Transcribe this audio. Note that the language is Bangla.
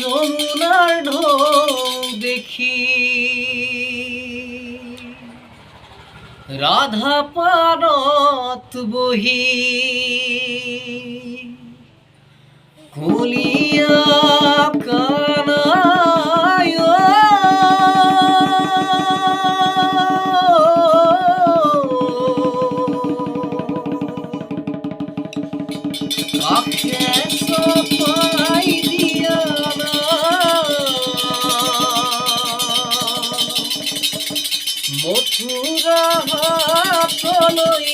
যমুনার ঢৌ দেখি, রাধা পারত বহি, কুলিয়া কানায় কাকে সপাই দিয়া না, মথুরা হাত লইয়া